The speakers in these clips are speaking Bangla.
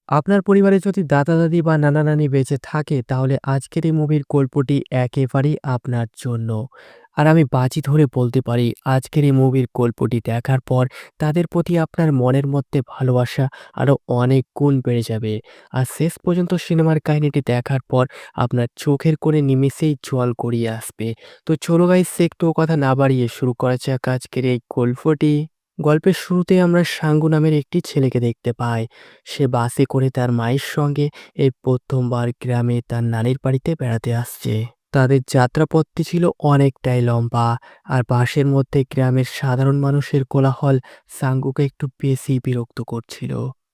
আপনার পরিবারে যদি দাদা-দাদি বা নানা-নানি বেঁচে থাকে, তাহলে আজকের এই মুভির গল্পটি একেবারেই আপনার জন্য। আর আমি বাজি ধরে বলতে পারি, আজকের এই মুভির গল্পটি দেখার পর তাদের প্রতি আপনার মনের মধ্যে ভালোবাসা আরো অনেক গুণ বেড়ে যাবে। আর শেষ পর্যন্ত সিনেমার কাহিনীটি দেখার পর আপনার চোখের কোণে নিমেষেই জল গড়িয়ে আসবে। তো চলো গাইস, একটুও কথা না বাড়িয়ে শুরু করা যাক আজকের এই গল্পটি। গল্পের শুরুতে আমরা সাঙ্গু নামের একটি ছেলেকে দেখতে পাই। সে বাসে করে তার মায়ের সঙ্গে এই প্রথমবার গ্রামে তার নানির বাড়িতে বেড়াতে আসছে। তাদের যাত্রাপথটি ছিল অনেকটাই লম্বা, আর বাসের মধ্যে গ্রামের সাধারণ মানুষের কোলাহল সাঙ্গুকে একটু বেশি বিরক্ত করছিল।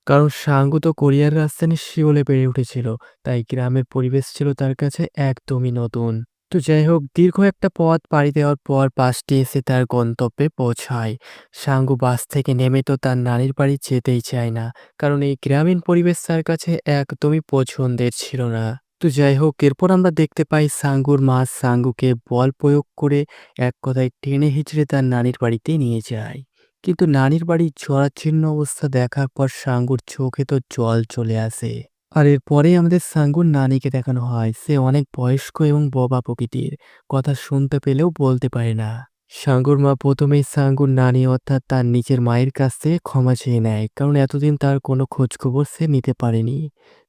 কারণ সাঙ্গু তো কোরিয়ার রাজধানী সিওলে বেড়ে উঠেছিল, তাই গ্রামের পরিবেশ ছিল তার কাছে একদমই নতুন। তো যাই হোক, দীর্ঘ একটা পথ পাড়ি দেওয়ার পর বাসটি এসে তার গন্তব্যে পৌঁছায়। সাঙ্গু বাস থেকে নেমে তো তার নানির বাড়ি যেতেই চায় না, কারণ এই গ্রামীণ পরিবেশ তার কাছে একদমই পছন্দের ছিল না। তো যাই হোক, এরপর আমরা দেখতে পাই সাঙ্গুর মা সাঙ্গুকে বল প্রয়োগ করে এক কথায় টেনে হিচড়ে তার নানির বাড়িতে নিয়ে যায়। কিন্তু নানির বাড়ির জরাচ্ছীর্ণ অবস্থা দেখার পর সাঙ্গুর চোখে তো জল চলে আসে। আর এরপরেই আমাদের সাঙ্গুর নানিকে দেখানো হয়। সে অনেক বয়স্ক এবং বোবা প্রকৃতির, কথা শুনতে পেলেও বলতে পারে না। সাঙ্গুর মা প্রথমেই সাঙ্গুর নানি অর্থাৎ তার নিজের মায়ের কাছ থেকে ক্ষমা চেয়ে নেয়, কারণ এতদিন তার কোনো খোঁজখবর সে নিতে পারেনি।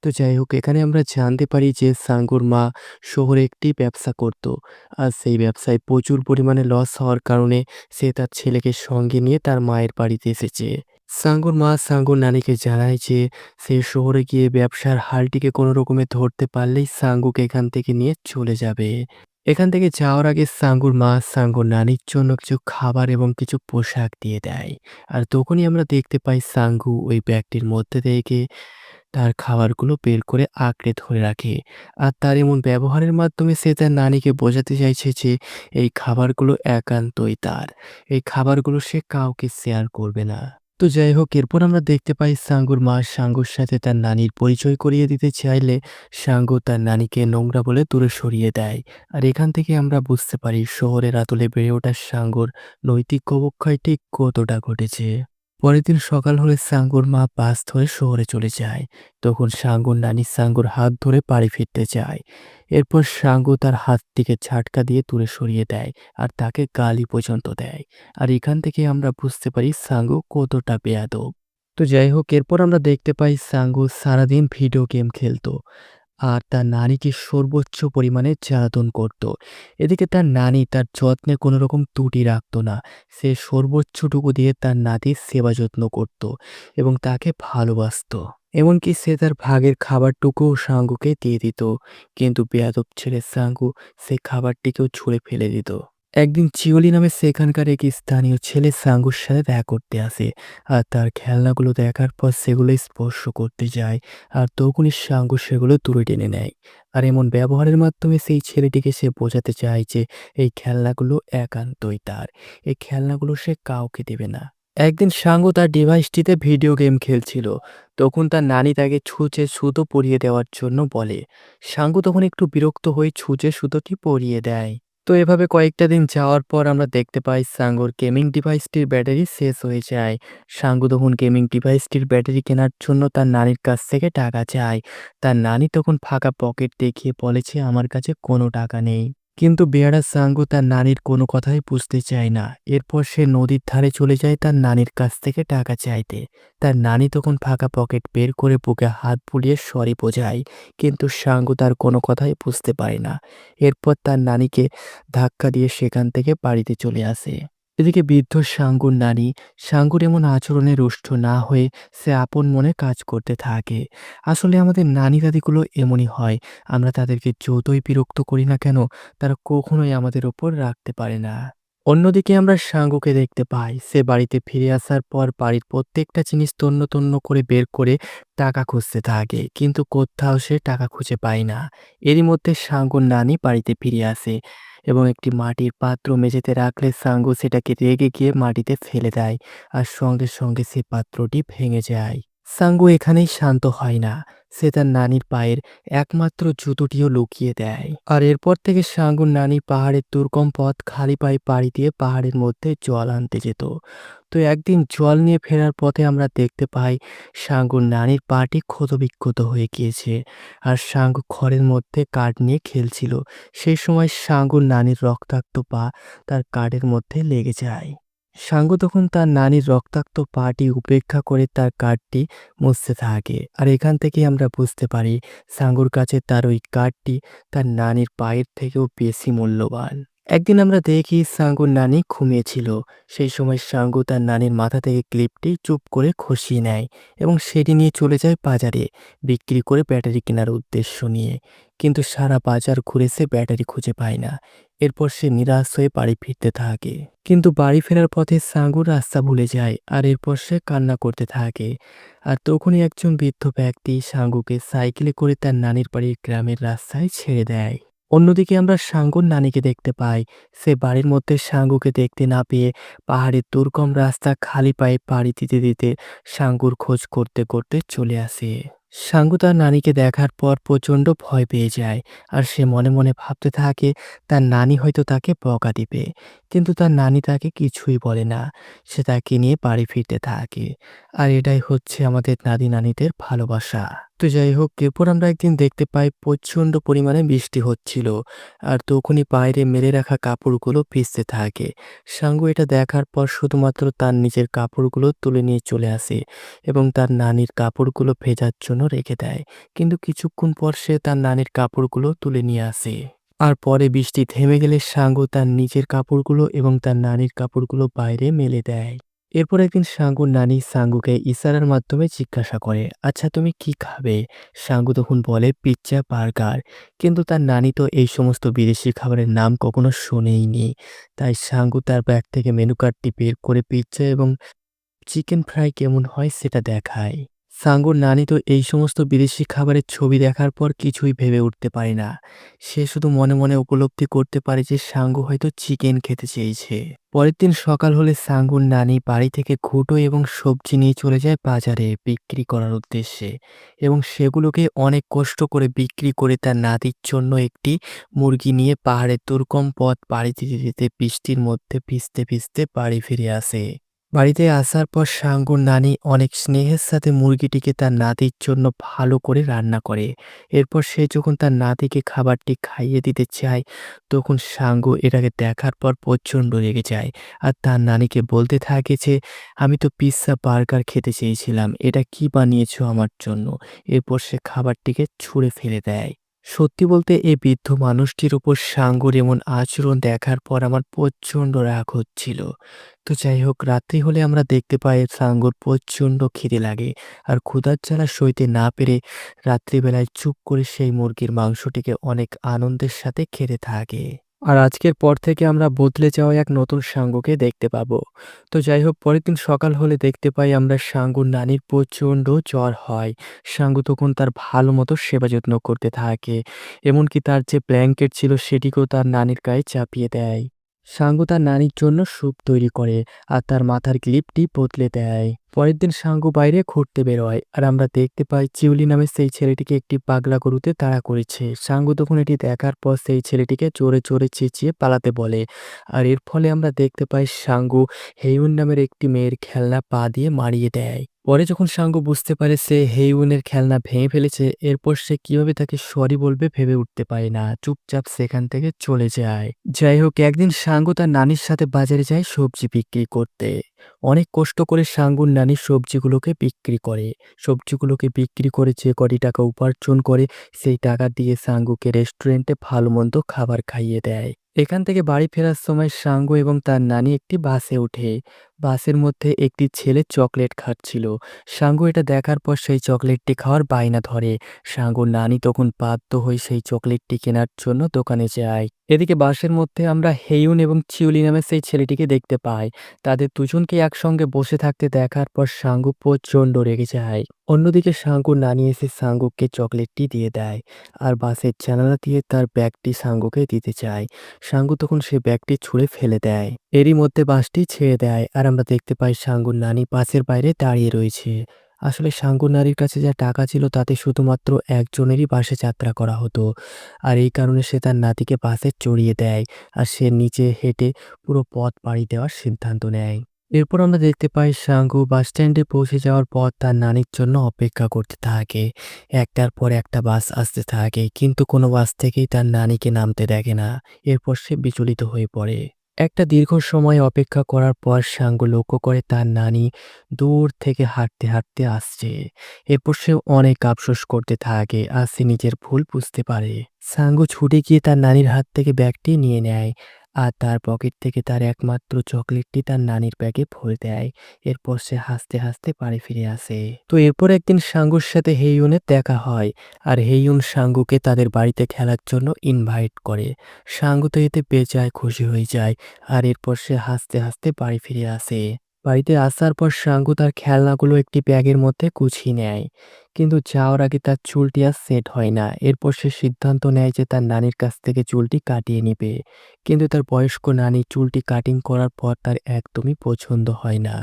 তো যাই হোক, এখানে আমরা জানতে পারি যে সাঙ্গুর মা শহরে একটি ব্যবসা করত, আর সেই ব্যবসায় প্রচুর পরিমাণে লস হওয়ার কারণে সে তার ছেলেকে সঙ্গে নিয়ে তার মায়ের বাড়িতে এসেছে। সাঙ্গুর মা সাঙ্গুর নানিকে জানায় যে সে শহরে গিয়ে ব্যবসার হালটিকে কোনো রকমে ধরতে পারলেই সাঙ্গুকে এখান থেকে নিয়ে চলে যাবে। এখান থেকে যাওয়ার আগে সাঙ্গুর মা সাঙ্গুর নানির জন্য কিছু খাবার এবং কিছু পোশাক দিয়ে দেয়। আর তখনই আমরা দেখতে পাই সাঙ্গু ওই ব্যাগটির মধ্যে থেকে তার খাবারগুলো বের করে আঁকড়ে ধরে রাখে। আর তার এমন ব্যবহারের মাধ্যমে সে তার নানিকে বোঝাতে চাইছে যে এই খাবারগুলো একান্তই তার। এই খাবারগুলো সে কাউকে শেয়ার করবে না। তো যাই হোক, এরপর আমরা দেখতে পাই সাঙ্গুর মা সাঙ্গুর সাথে তার নানির পরিচয় করিয়ে দিতে চাইলে সাঙ্গু তার নানিকে নোংরা বলে দূরে সরিয়ে দেয়। আর এখান থেকে আমরা বুঝতে পারি শহরের আদলে বেড়ে ওঠা সাঙ্গুর নৈতিক অবক্ষয় ঠিক কতটা ঘটেছে। পরের দিন সকাল হলে সাঙ্গুর মা বাস ধরে শহরে চলে যায়। তখন সাঙ্গুর নানি সাঙ্গুর হাত ধরে বাড়ি ফিরতে চায়। এরপর সাঙ্গু তার হাত থেকে ঝাটকা দিয়ে দূরে সরিয়ে দেয়, আর তাকে গালি পর্যন্ত দেয়। আর এখান থেকে আমরা বুঝতে পারি সাঙ্গু কতটা বেয়াদব। তো যাই হোক, এরপর আমরা দেখতে পাই সাঙ্গু সারাদিন ভিডিও গেম খেলতো, আর তার নানিকে সর্বোচ্চ পরিমাণে জ্বালাতন করত। এদিকে তার নানি তার যত্নে কোনো রকম ত্রুটি রাখত না। সে সর্বোচ্চটুকু দিয়ে তার নাতির সেবা যত্ন করত এবং তাকে ভালোবাসতো। এমনকি সে তার ভাগের খাবারটুকুও সাঙ্গুকে দিয়ে দিত। কিন্তু বেয়াদব ছেলে সাঙ্গু সে খাবারটিকেও ছুঁড়ে ফেলে দিত। একদিন চিওলি নামে সেখানকার এক স্থানীয় ছেলে সাঙ্গুর সাথে দেখা করতে আসে, আর তার খেলনাগুলো দেখার পর সেগুলো স্পর্শ করতে যায়। আর তখনই সাঙ্গু সেগুলো দূরে টেনে নেয়। আর এমন ব্যবহারের মাধ্যমে সেই ছেলেটিকে সে বোঝাতে চায় যে এই খেলনাগুলো একান্তই তার। এই খেলনাগুলো সে কাউকে দেবে না। একদিন সাঙ্গু তার ডিভাইসটিতে ভিডিও গেম খেলছিল। তখন তার নানি তাকে ছুঁচে সুতো পরিয়ে দেওয়ার জন্য বলে। সাঙ্গু তখন একটু বিরক্ত হয়ে ছুঁচে সুতোটি পরিয়ে দেয়। তো এভাবে কয়েকটা দিন যাওয়ার পর আমরা দেখতে পাই সাঙ্গুর গেমিং ডিভাইসটির ব্যাটারি শেষ হয়ে যায়। সাঙ্গু তখন গেমিং ডিভাইসটির ব্যাটারি কেনার জন্য তার নানির কাছ থেকে টাকা চায়। তার নানি তখন ফাঁকা পকেট দেখিয়ে বলেছে, আমার কাছে কোনো টাকা নেই। কিন্তু বেয়ারা সাঙ্গু তার নানির কোনো কথাই বুঝতে চায় না। এরপর সে নদীর ধারে চলে যায় তার নানির কাছ থেকে টাকা চাইতে। তার নানি তখন ফাঁকা পকেট বের করে বুকে হাত বুলিয়ে সরি বোঝায়, কিন্তু সাঙ্গু তার কোনো কথাই বুঝতে পারে না। এরপর তার নানিকে ধাক্কা দিয়ে সেখান থেকে বাড়িতে চলে আসে। এদিকে বৃদ্ধ সাঙ্গুর নানি সাঙ্গুর এমন আচরণে রুষ্ট না হয়ে সে আপন মনে কাজ করতে থাকে। আসলে আমাদের নানি দাদিগুলো এমনই হয়। আমরা তাদেরকে যতই বিরক্ত করি না কেন, তারা কখনোই আমাদের ওপর রাখতে পারে না। অন্যদিকে আমরা সাঙ্গুকে দেখতে পাই, সে বাড়িতে ফিরে আসার পর বাড়ির প্রত্যেকটা জিনিস তন্ন তন্ন করে বের করে টাকা খুঁজতে থাকে, কিন্তু কোথাও সে টাকা খুঁজে পায় না। এরই মধ্যে সাঙ্গুর নানি বাড়িতে ফিরে আসে এবং একটি মাটির পাত্র মেঝেতে রাখলে সাঙ্গু সেটাকে রেগে গিয়ে মাটিতে ফেলে দেয়, আর সঙ্গে সঙ্গে সে পাত্রটি ভেঙে যায়। সাঙ্গু এখানেই শান্ত হয় না। সে তার নানির পায়ের একমাত্র জুতোটিও লুকিয়ে দেয়। আর এরপর থেকে সাঙ্গুর নানি পাহাড়ের দুর্গম পথ খালি পায়ে পাড়ি দিয়ে পাহাড়ের মধ্যে জল আনতে যেত। তো একদিন জল নিয়ে ফেরার পথে আমরা দেখতে পাই সাঙ্গুর নানির পাটি ক্ষতবিক্ষত হয়ে গিয়েছে, আর সাঙ্গু খড়ের মধ্যে কাঠ নিয়ে খেলছিল। সেই সময় সাঙ্গুর নানির রক্তাক্ত পা তার কাঠের মধ্যে লেগে যায়। সাঙ্গু তখন তার নানির রক্তাক্ত পাটি উপেক্ষা করে তার কাঠটি মুছতে থাকে, আর এখান থেকেই আমরা বুঝতে পারি সাঙ্গুর কাছে তার ওই কাঠটি তার নানির পায়ের থেকেও বেশি মূল্যবান। একদিন আমরা দেখি সাঙ্গুর নানি ঘুমিয়েছিল। সেই সময় সাঙ্গু তার নানির মাথা থেকে ক্লিপটি চুপ করে খসিয়ে নেয় এবং সেটি নিয়ে চলে যায় বাজারে বিক্রি করে ব্যাটারি কেনার উদ্দেশ্য নিয়ে। কিন্তু সারা বাজার ঘুরে সে ব্যাটারি খুঁজে পায় না। এরপর সে নিরাশ হয়ে বাড়ি ফিরতে থাকে। কিন্তু বাড়ি ফেরার পথে সাঙ্গু রাস্তা ভুলে যায়, আর এরপর সে কান্না করতে থাকে। আর তখনই একজন বৃদ্ধ ব্যক্তি সাঙ্গুকে সাইকেলে করে তার নানির বাড়ির গ্রামের রাস্তায় ছেড়ে দেয়। অন্যদিকে আমরা সাঙ্গুর নানিকে দেখতে পাই। সে বাড়ির মধ্যে সাঙ্গুকে দেখতে না পেয়ে পাহাড়ের দুর্গম রাস্তা খালি পায়ে পাড়ি দিতে দিতে সাঙ্গুর খোঁজ করতে করতে চলে আসে। সাঙ্গু তার নানিকে দেখার পর প্রচণ্ড ভয় পেয়ে যায়, আর সে মনে মনে ভাবতে থাকে তার নানি হয়তো তাকে বকা দিবে। কিন্তু তার নানি তাকে কিছুই বলে না। সে তাকে নিয়ে বাড়ি ফিরতে থাকে। আর এটাই হচ্ছে আমাদের নাতি নানিদের ভালোবাসা। তো যাই হোক, এরপর আমরা একদিন দেখতে পাই প্রচণ্ড পরিমাণে বৃষ্টি হচ্ছিল, আর তখনই বাইরে মেলে রাখা কাপড়গুলো ভিজতে থাকে। সাঙ্গু এটা দেখার পর শুধুমাত্র তার নিজের কাপড়গুলো তুলে নিয়ে চলে আসে এবং তার নানির কাপড়গুলো ভেজার জন্য রেখে দেয়। কিন্তু কিছুক্ষণ পর সে তার নানির কাপড়গুলো তুলে নিয়ে আসে। আর পরে বৃষ্টি থেমে গেলে সাঙ্গু তার নিজের কাপড়গুলো এবং তার নানির কাপড়গুলো বাইরে মেলে দেয়। এরপর একদিন সাঙ্গুর নানি সাঙ্গুকে ইশারার মাধ্যমে জিজ্ঞাসা করে, আচ্ছা তুমি কি খাবে? সাঙ্গু তখন বলে পিৎজা, বার্গার। কিন্তু তার নানি তো এই সমস্ত বিদেশি খাবারের নাম কখনো শোনেইনি। তাই সাঙ্গু তার ব্যাগ থেকে মেনু কার্ডটি বের করে পিৎজা এবং চিকেন ফ্রাই কেমন হয় সেটা দেখায়। সাঙ্গুর নানি তো এই সমস্ত বিদেশি খাবারের ছবি দেখার পর কিছুই ভেবে উঠতে পারে না। সে শুধু মনে মনে উপলব্ধি করতে পারে যে সাঙ্গু হয়তো চিকেন খেতে চেয়েছে। পরের দিন সকাল হলে সাঙ্গুর নানি বাড়ি থেকে ঘুঁটো এবং সবজি নিয়ে চলে যায় বাজারে বিক্রি করার উদ্দেশ্যে, এবং সেগুলোকে অনেক কষ্ট করে বিক্রি করে তার নাতির জন্য একটি মুরগি নিয়ে পাহাড়ের দুর্গম পথ পাড়ি দিতে দিতে বৃষ্টির মধ্যে ভিজতে ভিজতে বাড়ি ফিরে আসে। বাড়িতে আসার পর সাঙ্গুর নানি অনেক স্নেহের সাথে মুরগিটিকে তার নাতির জন্য ভালো করে রান্না করে। এরপর সে যখন তার নাতিকে খাবারটি খাইয়ে দিতে চায়, তখন সাঙ্গু এটাকে দেখার পর প্রচণ্ড রেগে যায় আর তার নানিকে বলতে থাকে যে আমি তো পিৎজা বার্গার খেতে চেয়েছিলাম, এটা কি বানিয়েছো আমার জন্য। এরপর সে খাবারটিকে ছুঁড়ে ফেলে দেয়। সত্যি বলতে এই বৃদ্ধ মানুষটির উপর সাঙ্গুর এমন আচরণ দেখার পর আমার প্রচণ্ড রাগ হচ্ছিল। তো যাই হোক, রাত্রি হলে আমরা দেখতে পাই সাঙ্গুর প্রচণ্ড খিদে লাগে, আর ক্ষুধার জ্বালা সইতে না পেরে রাত্রিবেলায় চুপ করে সেই মুরগির মাংসটিকে অনেক আনন্দের সাথে খেতে থাকে। আর আজকের পর থেকে আমরা বদলে যাওয়া এক নতুন সাঙ্গুকে দেখতে পাবো। তো যাই হোক, পরের দিন সকাল হলে দেখতে পাই আমরা সাঙ্গুর নানির প্রচণ্ড জ্বর হয়। সাঙ্গু তখন তার ভালো মতো সেবা যত্ন করতে থাকে, এমনকি তার যে ব্ল্যাঙ্কেট ছিল সেটিকেও তার নানির গায়ে চাপিয়ে দেয়। সাঙ্গু তার নানির জন্য স্যুপ তৈরি করে আর তার মাথার ক্লিপটি বদলে দেয়। পরের দিন সাঙ্গু বাইরে ঘুরতে বেরোয়, আর আমরা দেখতে পাই চিউলি নামে সেই ছেলেটিকে একটি পাগলা গরুতে তাড়া করেছে। সাঙ্গু তখন এটি দেখার পর সেই ছেলেটিকে জোরে জোরে চেঁচিয়ে পালাতে বলে, আর এর ফলে আমরা দেখতে পাই সাঙ্গু হেইউন নামের একটি মেয়ের খেলনা পা দিয়ে মারিয়ে দেয়। পরে যখন সাঙ্গু বুঝতে পারে সে হেইউনের খেলনা ভেঙে ফেলেছে, এরপর সে কিভাবে তাকে সরি বলবে ভেবে উঠতে পারে না, চুপচাপ সেখান থেকে চলে যায়। যাই হোক, একদিন সাঙ্গু তার নানির সাথে বাজারে যায় সবজি বিক্রি করতে। অনেক কষ্ট করে সাঙ্গুর নানি সবজিগুলোকে বিক্রি করে। সবজিগুলোকে বিক্রি করে যে কটি টাকা উপার্জন করে, সেই টাকা দিয়ে সাঙ্গুকে রেস্টুরেন্টে ভালো মন্দ খাবার খাইয়ে দেয়। এখান থেকে বাড়ি ফেরার সময় সাঙ্গু এবং তার নানি একটি বাসে ওঠে। বাসের মধ্যে একটি ছেলে চকলেট খাচ্ছিল। সাঙ্গু এটা দেখার পর সেই চকলেটটি খাওয়ার বায়না ধরে। সাঙ্গুর নানি তখন বাধ্য হয়ে সেই চকলেটটি কেনার জন্য দোকানে যায়। এদিকে বাসের মধ্যে আমরা হেইউন এবং চিউলি নামে সেই ছেলেটিকে দেখতে পাই। তাদের দুজনকে একসঙ্গে বসে থাকতে দেখার পর সাঙ্গু প্রচণ্ড রেগে যায়। অন্যদিকে সাঙ্গুর নানি এসে সাঙ্গুকে চকলেটটি দিয়ে দেয়, আর বাসের জানালা দিয়ে তার ব্যাগটি সাঙ্গুকে দিতে চায়। সাঙ্গু তখন সে ব্যাগটি ছুঁড়ে ফেলে দেয়। এরই মধ্যে বাসটি ছেড়ে দেয়, আর আমরা দেখতে পাই সাঙ্গুর নানি বাসের বাইরে দাঁড়িয়ে রয়েছে। আসলে সাঙ্গুর নানির কাছে যা টাকা ছিল তাতে শুধুমাত্র একজনেরই বাসে যাত্রা করা হতো, আর এই কারণে সে তার নাতিকে বাসে চড়িয়ে দেয়, আর সে নিচে হেঁটে পুরো পথ পাড়ি দেওয়ার সিদ্ধান্ত নেয়। এরপর আমরা দেখতে পাই সাঙ্গু বাস স্ট্যান্ডে পৌঁছে যাওয়ার পর তার নানির জন্য অপেক্ষা করতে থাকে। একটার পর একটা বাস আসতে থাকে কিন্তু কোনো বাস থেকেই তার নানিকে নামতে দেখে না। এরপর সে বিচলিত হয়ে পড়ে। একটা দীর্ঘ সময় অপেক্ষা করার পর সাঙ্গু লক্ষ্য করে তার নানি দূর থেকে হাঁটতে হাঁটতে আসছে। এরপর সে অনেক আফসোস করতে থাকে আর সে নিজের ভুল বুঝতে পারে। সাঙ্গু ছুটে গিয়ে তার নানির হাত থেকে ব্যাগটি নিয়ে নেয় আর তার পকেট থেকে তার একমাত্র চকলেটটি তার নানির ব্যাগে ভরে দেয়। এরপর সে হাসতে হাসতে বাড়ি ফিরে আসে। তো এরপর একদিন সাঙ্গুর সাথে হেইয়ুনের দেখা হয় আর হেইয়ুন সাঙ্গুকে তাদের বাড়িতে খেলার জন্য ইনভাইট করে। সাঙ্গু তো এতে বেজায় খুশি হয়ে যায় আর এরপর সে হাসতে হাসতে বাড়ি ফিরে আসে। বাড়িতে আসার পর সাঙ্গু তার খেলনাগুলো একটি ব্যাগের মধ্যে গুছিয়ে নেয় কিন্তু যাওয়ার আগে তার চুলটি আর সেট হয় না। এরপর সে সিদ্ধান্ত নেয় যে তার নানির কাছ থেকে চুলটি কাটিয়ে নিবে কিন্তু তার বয়স্ক নানি চুলটি কাটিং করার পর তার একদমই পছন্দ হয় না।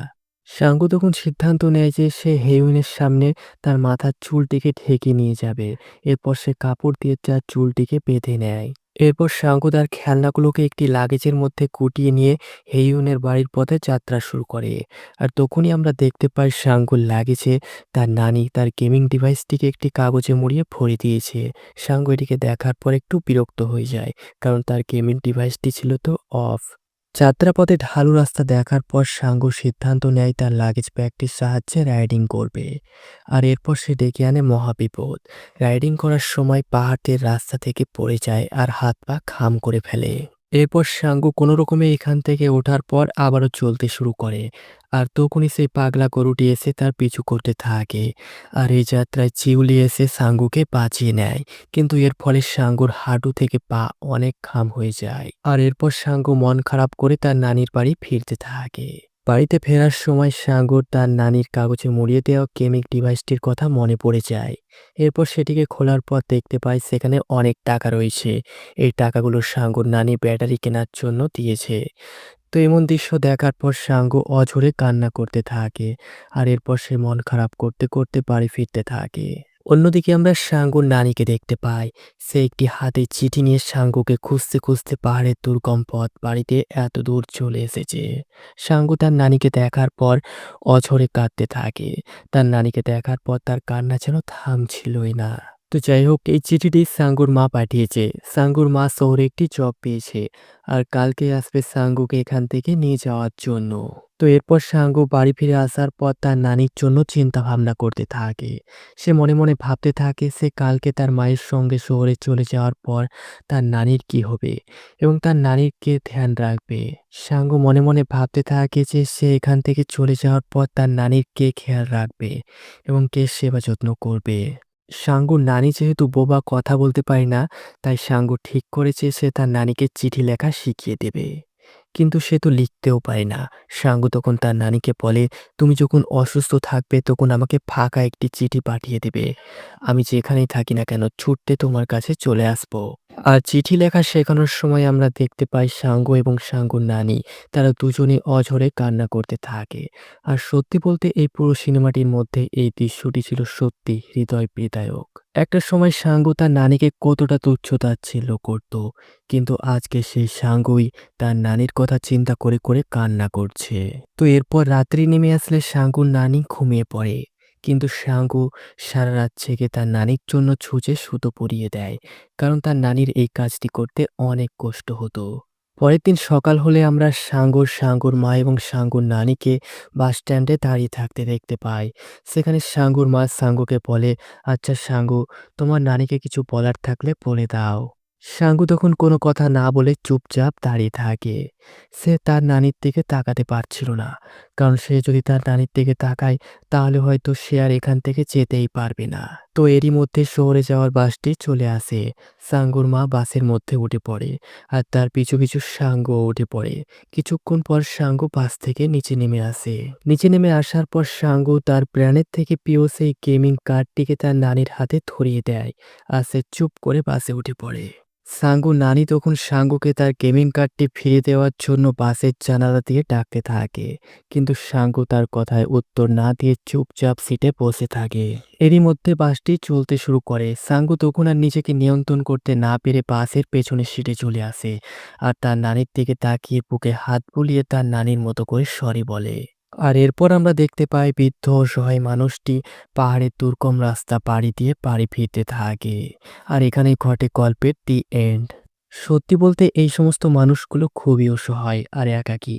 সাঙ্গু তখন সিদ্ধান্ত নেয় যে সে হেইয়ুনের সামনে তার মাথার চুলটিকে ঢেকে নিয়ে যাবে। এরপর সে কাপড় দিয়ে তার চুলটিকে বেঁধে নেয়। এরপর সাঙ্গু তার খেলনাগুলোকে একটি লাগেজের মধ্যে গুটিয়ে নিয়ে হেইয়ুনের বাড়ির পথে যাত্রা শুরু করে। আর তখনই আমরা দেখতে পাই সাঙ্গুর লাগেজে তার নানি তার গেমিং ডিভাইসটিকে একটি কাগজে মুড়িয়ে ভরে দিয়েছে। সাঙ্গু এটিকে দেখার পর একটু বিরক্ত হয়ে যায় কারণ তার গেমিং ডিভাইসটি ছিল তো অফ। যাত্রাপথে ঢালু রাস্তা দেখার পর সাঙ্গু সিদ্ধান্ত নেয় তার লাগেজ ব্যাগটির সাহায্যে রাইডিং করবে। আর এরপর সে ডেকে আনে মহাবিপদ। রাইডিং করার সময় পাহাড়ের রাস্তা থেকে পড়ে যায় আর হাত পা খাম করে ফেলে। এরপর সাঙ্গু কোনো রকমে এখান থেকে ওঠার পর আবারও চলতে শুরু করে আর তখনই সেই পাগলা গরুটি এসে তার পিছু করতে থাকে। আর এই যাত্রায় চিউলি এসে সাঙ্গুকে বাঁচিয়ে নেয় কিন্তু এর ফলে সাঙ্গুর হাঁটু থেকে পা অনেক খাম হয়ে যায়। আর এরপর সাঙ্গু মন খারাপ করে তার নানির বাড়ি ফিরতে থাকে। বাড়িতে ফেরার সময় সাঙ্গুর তার নানির কাগজে মুড়িয়ে দেওয়া গেমিং ডিভাইসটির কথা মনে পড়ে যায়। এরপর সেটিকে খোলার পর দেখতে পায় সেখানে অনেক টাকা রয়েছে। এই টাকাগুলো সাঙ্গুর নানি ব্যাটারি কেনার জন্য দিয়েছে। তো এমন দৃশ্য দেখার পর সাঙ্গু অঝরে কান্না করতে থাকে আর এরপর সে মন খারাপ করতে করতে বাড়ি ফিরতে থাকে। অন্যদিকে আমরা সাঙ্গুর নানিকে দেখতে পাই। সে একটি হাতে চিঠি নিয়ে সাঙ্গুকে খুঁজতে খুঁজতে পাহাড়ের দুর্গম পথ বাড়িতে এত দূর চলে এসেছে। সাঙ্গু তার নানিকে দেখার পর অঝরে কাঁদতে থাকে। তার নানিকে দেখার পর তার কান্না যেন থামছিলই না। তো যাই হোক, এই চিঠিটি সাঙ্গুর মা পাঠিয়েছে। সাঙ্গুর মা শহরে একটি জব পেয়েছে আর কালকে আসবে সাঙ্গুকে এখান থেকে নিয়ে যাওয়ার জন্য। তো এরপর সাঙ্গু বাড়ি ফিরে আসার পর তার নানির জন্য চিন্তা ভাবনা করতে থাকে। সে মনে মনে ভাবতে থাকে সে কালকে তার মায়ের সঙ্গে শহরে চলে যাওয়ার পর তার নানির কি হবে এবং তার নানির কে ধ্যান রাখবে। সাঙ্গু মনে মনে ভাবতে থাকে যে সে এখান থেকে চলে যাওয়ার পর তার নানির কে খেয়াল রাখবে এবং কে সেবা যত্ন করবে। সাঙ্গুর নানি যেহেতু বোবা, কথা বলতে পারে না, তাই সাঙ্গু ঠিক করেছে সে তার নানিকে চিঠি লেখা শিখিয়ে দেবে। কিন্তু সে তো লিখতেও পারে না। সাঙ্গু তখন তার নানিকে বলে, তুমি যখন অসুস্থ থাকবে তখন আমাকে ফাঁকা একটি চিঠি পাঠিয়ে দেবে। আমি যেখানেই থাকি না কেন ছুটতে তোমার কাছে চলে আসবো। আর চিঠি লেখা শেখানোর সময় আমরা দেখতে পাই সাঙ্গু এবং সাঙ্গুর নানি তারা দুজনে অঝরে কান্না করতে থাকে। আর সত্যি বলতে এই পুরো সিনেমাটির মধ্যে এই দৃশ্যটি ছিল সত্যি হৃদয় বিদারক। একটা সময় সাঙ্গু তার নানিকে কতটা তুচ্ছ-তাচ্ছিল্য করত, কিন্তু আজকে সেই সাঙ্গুই তার নানির কথা চিন্তা করে করে কান্না করছে। তো এরপর রাত্রি নেমে আসলে সাঙ্গুর নানি ঘুমিয়ে পড়ে, কিন্তু সাঙ্গু সারা রাত জেগে তার নানির জন্য ছুঁচে সুতো পরিয়ে দেয়, কারণ তার নানির এই কাজটি করতে অনেক কষ্ট হতো। পরের দিন সকাল হলে আমরা সাঙ্গুর মা এবং সাঙ্গুর নানিকে বাস স্ট্যান্ডে দাঁড়িয়ে থাকতে দেখতে পাই। সেখানে সাঙ্গুর মা সাঙ্গুকে বলে, আচ্ছা সাঙ্গু, তোমার নানিকে কিছু বলার থাকলে বলে দাও। সাঙ্গু তখন কোনো কথা না বলে চুপচাপ দাঁড়িয়ে থাকে। সে তার নানির দিকে তাকাতে পারছিল না, কারণ সে যদি তার নানির দিকে তাকায় তাহলে হয়তো সে আর এখান থেকে যেতেই পারবে না। তো এরই মধ্যে শহরে যাওয়ার বাসটি চলে আসে। সাঙ্গুর মা বাসের মধ্যে উঠে পড়ে আর তার পিছু পিছু সাঙ্গুও উঠে পড়ে। কিছুক্ষণ পর সাঙ্গু বাস থেকে নিচে নেমে আসে। নিচে নেমে আসার পর সাঙ্গু তার প্রাণের থেকে প্রিয় সেই গেমিং কার্ডটিকে তার নানির হাতে ধরিয়ে দেয় আর সে চুপ করে বাসে উঠে পড়ে। সাঙ্গু নানি তখন সাঙ্গুকে তার গেমিং কার্ডটি ফিরিয়ে দেওয়ার জন্য বাসের জানালা দিয়ে ডাকতে থাকে, কিন্তু সাঙ্গু তার কথায় উত্তর না দিয়ে চুপচাপ সিটে বসে থাকে। এরই মধ্যে বাসটি চলতে শুরু করে। সাঙ্গু তখন আর নিজেকে নিয়ন্ত্রণ করতে না পেরে বাসের পেছনের সিটে চলে আসে আর তার নানির দিকে তাকিয়ে বুকে হাত বুলিয়ে তার নানির মতো করে সরি বলে। আর এরপর আমরা দেখতে পাই বৃদ্ধ অসহায় মানুষটি পাহাড়ের দুর্গম রাস্তা পাড়ি দিয়ে বাড়ি ফিরতে থাকে। আর এখানেই ঘটে গল্পের দি এন্ড। সত্যি বলতে এই সমস্ত মানুষগুলো খুবই অসহায় আর একাকী।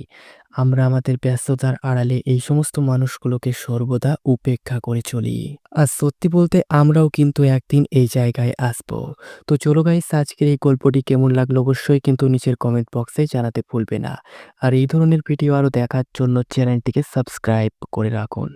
আমরা আমাদের ব্যস্ততার আড়ালে এই সমস্ত মানুষগুলোকে সর্বদা উপেক্ষা করে চলি। আর সত্যি বলতে আমরাও কিন্তু একদিন এই জায়গায় আসবো। তো চলো গাইস, আজকের এই গল্পটি কেমন লাগলো অবশ্যই কিন্তু নিচের কমেন্ট বক্সে জানাতে ভুলবে না। আর এই ধরনের ভিডিও আরও দেখার জন্য চ্যানেলটিকে সাবস্ক্রাইব করে রাখুন।